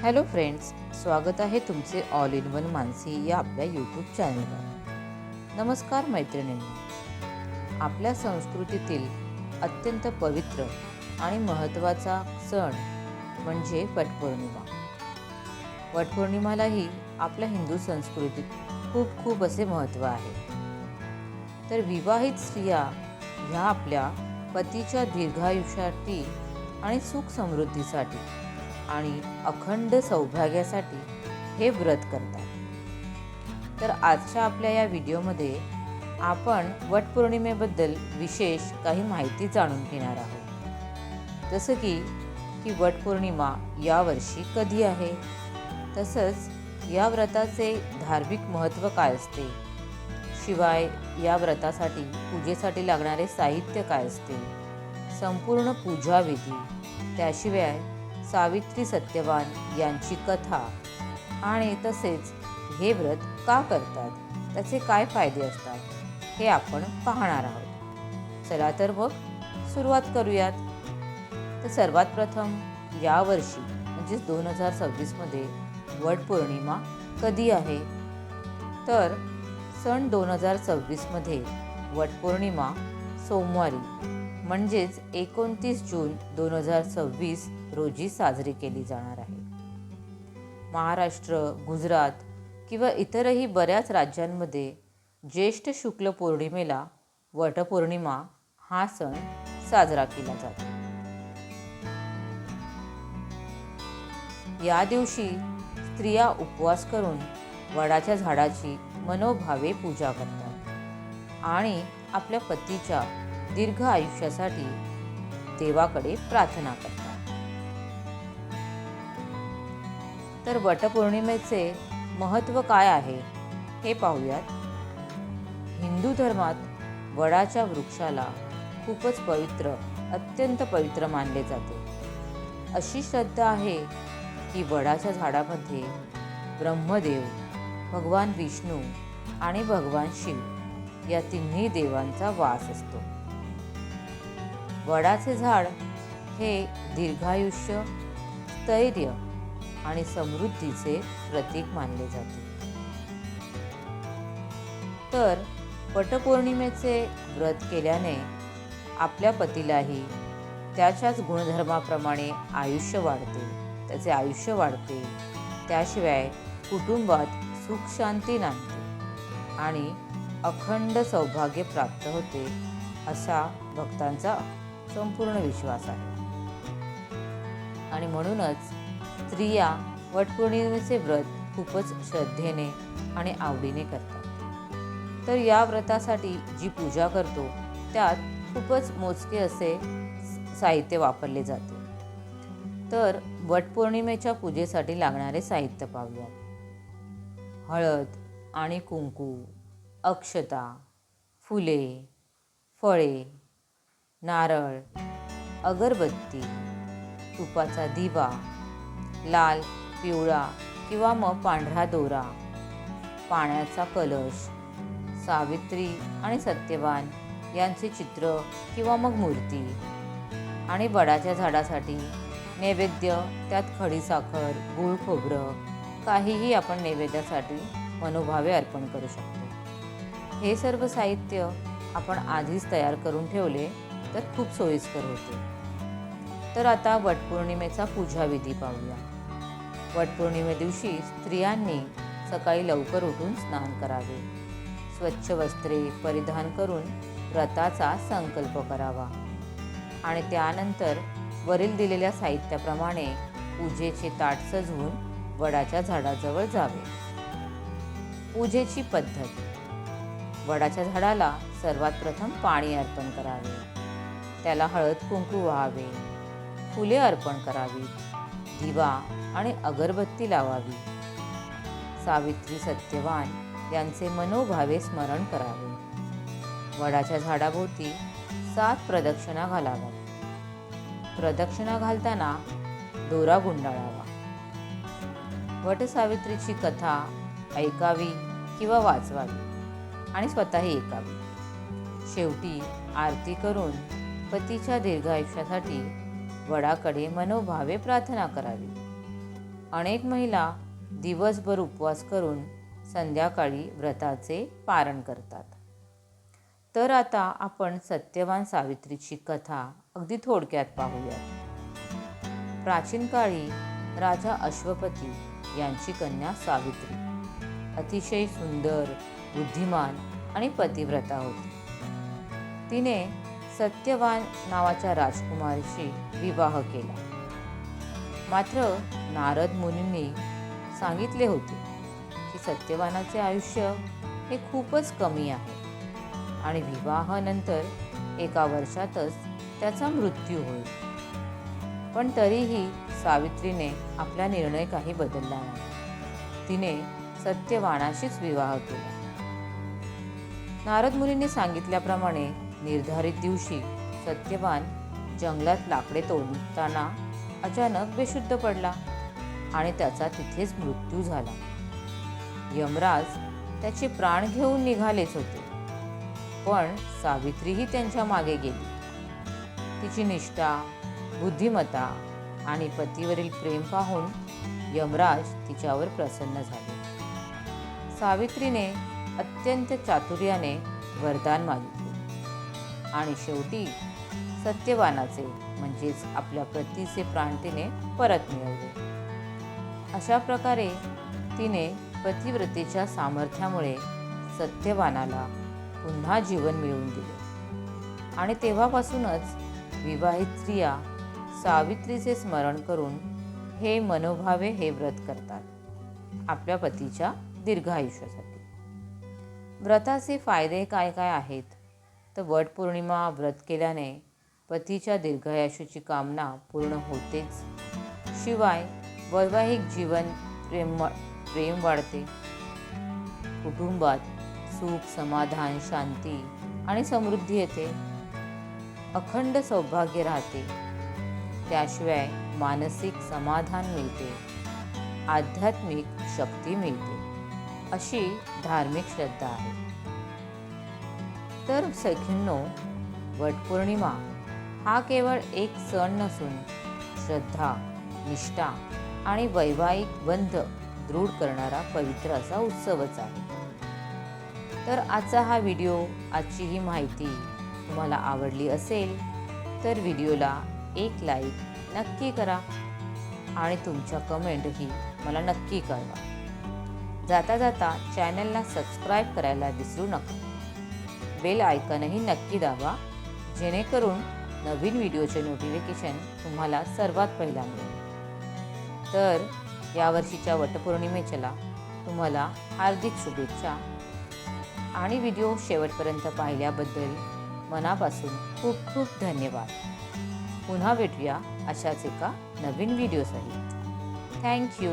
Hello friends, स्वागत आहे तुमचे ऑल इन वन मानसी या आपल्या यूट्यूब चॅनलवर. नमस्कार मैत्रिणींनो. आपल्या संस्कृतीतील अत्यंत पवित्र आणि महत्त्वाचा सण म्हणजे वटपौर्णिमा. वटपौर्णिमालाही आपल्या हिंदू संस्कृतीत खूप असे महत्त्व आहे. तर विवाहित स्त्रिया ह्या आपल्या पतीच्या दीर्घायुष्यासाठी आणि सुख समृद्धीसाठी आणि अखंड सौभाग्यासाठी हे व्रत करतात. तर आजच्या आपल्या या व्हिडिओमध्ये आपण वटपौर्णिमेबद्दल विशेष काही माहिती जाणून घेणार आहोत. जसं की वटपौर्णिमा यावर्षी कधी आहे, तसंच या व्रताचे धार्मिक महत्त्व काय असते, शिवाय या व्रतासाठी पूजेसाठी लागणारे साहित्य काय असते, संपूर्ण पूजाविधी, त्याशिवाय सावित्री सत्यवान यांची कथा आणि तसेच हे व्रत का करतात, त्याचे काय फायदे असतात, हे आपण पाहणार आहोत. चला तर मग सुरुवात करूयात. तर सर्वात प्रथम यावर्षी म्हणजेच 2026मध्ये वटपौर्णिमा कधी आहे, तर सन 2026मध्ये वटपौर्णिमा सोमवारी म्हणजेच 29 जून 2026 रोजी साजरी केली जाणार आहे. महाराष्ट्र, गुजरात किंवा इतरही बऱ्याच राज्यांमध्ये ज्येष्ठ शुक्ल पौर्णिमेला वटपौर्णिमा हा सण साजरा केला जातो. या दिवशी स्त्रिया उपवास करून वडाच्या झाडाची मनोभावे पूजा करतात आणि आपल्या पतीच्या दीर्घ आयुष्यासाठी देवाकडे प्रार्थना करतात. तर वटपौर्णिमेचे महत्त्व काय आहे हे पाहूयात. हिंदू धर्मात वडाच्या वृक्षाला खूपच पवित्र, अत्यंत पवित्र मानले जाते. अशी श्रद्धा आहे की वडाच्या झाडामध्ये ब्रह्मदेव, भगवान विष्णू आणि भगवान शिव या तिन्ही देवांचा वास असतो. वडाचे झाड हे दीर्घायुष्य, स्थैर्य आणि समृद्धीचे प्रतीक मानले जाते. तर वटपौर्णिमेचे व्रत केल्याने आपल्या पतीलाही त्याच्याच गुणधर्माप्रमाणे आयुष्य वाढते, त्याचे आयुष्य वाढते. त्याशिवाय कुटुंबात सुख शांती नांदते आणि अखंड सौभाग्य प्राप्त होते, असा भक्तांचा संपूर्ण विश्वास आहे. आणि म्हणूनच स्त्रिया वटपौर्णिमेचे व्रत खूपच श्रद्धेने आणि आवडीने करतात. तर या व्रतासाठी जी पूजा करतो त्यात खूपच मोजके असे साहित्य वापरले जाते. तर वटपौर्णिमेच्या पूजेसाठी लागणारे साहित्य पाहूयात. हळद आणि कुंकू, अक्षता, फुले, फळे, नारळ, अगरबत्ती, तुपाचा दिवा, लाल, पिवळा किंवा मग पांढरा दोरा, पाण्याचा कलश, सावित्री आणि सत्यवान यांचे चित्र किंवा मग मूर्ती, आणि वडाच्या झाडासाठी नैवेद्य, त्यात खडीसाखर, गूळ खोबरं, काहीही आपण नैवेद्यासाठी मनोभावे अर्पण करू शकतो. हे सर्व साहित्य आपण आधीच तयार करून ठेवले तर खूप सोयीस्कर होते. तर आता वटपौर्णिमेचा पूजाविधी पाहूया. वटपौर्णिमे दिवशी स्त्रियांनी सकाळी लवकर उठून स्नान करावे, स्वच्छ वस्त्रे परिधान करून व्रताचा संकल्प करावा आणि त्यानंतर वरील दिलेल्या साहित्याप्रमाणे पूजेचे ताट सजवून वडाच्या झाडाजवळ जावे. पूजेची पद्धत. वडाच्या झाडाला सर्वात प्रथम पाणी अर्पण करावे, त्याला हळद कुंकू व्हावे, फुले अर्पण करावी, दिवा आणि अगरबत्ती लावावी, सावित्री सत्यवान यांचे मनोभावे स्मरण करावे, वडाच्या झाडाभोवती 7 प्रदक्षिणा घालाव्यात. प्रदक्षिणा घालताना दोरा गुंडाळावा. वटसावित्रीची कथा ऐकावी किंवा वाचवावी आणि स्वतःही ऐकावी. शेवटी आरती करून पतीच्या दीर्घायुष्यासाठी वडाकडे मनोभावे प्रार्थना करावी. अनेक महिला दिवसभर उपवास करून संध्याकाळी व्रताचे पारण करतात. तर आता आपण सत्यवान सावित्रीची कथा अगदी थोडक्यात पाहूयात. प्राचीन काळी राजा अश्वपती यांची कन्या सावित्री अतिशय सुंदर, बुद्धिमान आणि पतिव्रता होती. तिने सत्यवान नावाच्या राजकुमारीशी विवाह केला. मात्र नारद मुनींनी सांगितले होते की सत्यवानाचे आयुष्य हे खूपच कमी आहे आणि विवाहानंतर 1 वर्षातच त्याचा मृत्यू होईल. पण तरीही सावित्रीने आपला निर्णय काही बदलला नाही. तिने सत्यवानाशीच विवाह केला. नारद मुनींनी सांगितल्याप्रमाणे निर्धारित दिवशी सत्यवान जंगलात लाकडे तोडताना अचानक बेशुद्ध पडला आणि त्याचा तिथेच मृत्यू झाला. यमराज त्याचे प्राण घेऊन निघालेच होते, पण सावित्रीही त्यांच्या मागे गेली. तिची निष्ठा, बुद्धिमत्ता आणि पतीवरील प्रेम पाहून यमराज तिच्यावर प्रसन्न झाले. सावित्रीने अत्यंत चातुर्याने वरदान मागितले आणि शेवटी सत्यवानाचे म्हणजेच आपल्या पतीचे प्राण तिने परत मिळवले. अशा प्रकारे तिने पतिव्रतेच्या सामर्थ्यामुळे सत्यवानाला पुन्हा जीवन मिळवून दिले आणि तेव्हापासूनच विवाहित स्त्रिया सावित्रीचे स्मरण करून हे मनोभावे हे व्रत करतात आपल्या पतीच्या दीर्घायुष्यासाठी. व्रताचे फायदे काय काय आहेत तर वटपौर्णिमा व्रत केल्याने पतीच्या दीर्घायुष्याची कामना पूर्ण होतेच, शिवाय वैवाहिक जीवन प्रेम वाढते, कुटुंबात सुख, समाधान, शांती आणि समृद्धी येते, अखंड सौभाग्य राहते, त्याशिवाय मानसिक समाधान मिळते, आध्यात्मिक शक्ती मिळते, अशी धार्मिक श्रद्धा आहे. तर सखींनो, वटपौर्णिमा हा केवळ एक सण नसून श्रद्धा, निष्ठा आणि वैवाहिक बंध दृढ करणारा पवित्र असा उत्सवच आहे. तर आजचा हा व्हिडिओ, आजची ही माहिती तुम्हाला आवडली असेल तर व्हिडिओला एक लाईक नक्की करा आणि तुमच्या कमेंटही मला नक्की कळवा. जाता जाता चॅनलला सबस्क्राईब करायला विसरू नका. बेल आयकॉनही नक्की दाबा, जेणेकरून नवीन व्हिडिओचे नोटिफिकेशन तुम्हाला सर्वात पहिला मिळेल. तर यावर्षीच्या वटपौर्णिमेच्या तुम्हाला हार्दिक शुभेच्छा आणि व्हिडिओ शेवटपर्यंत पाहिल्याबद्दल मनापासून खूप खूप धन्यवाद. पुन्हा भेटूया अशाच एका नवीन व्हिडिओसहित. थँक्यू.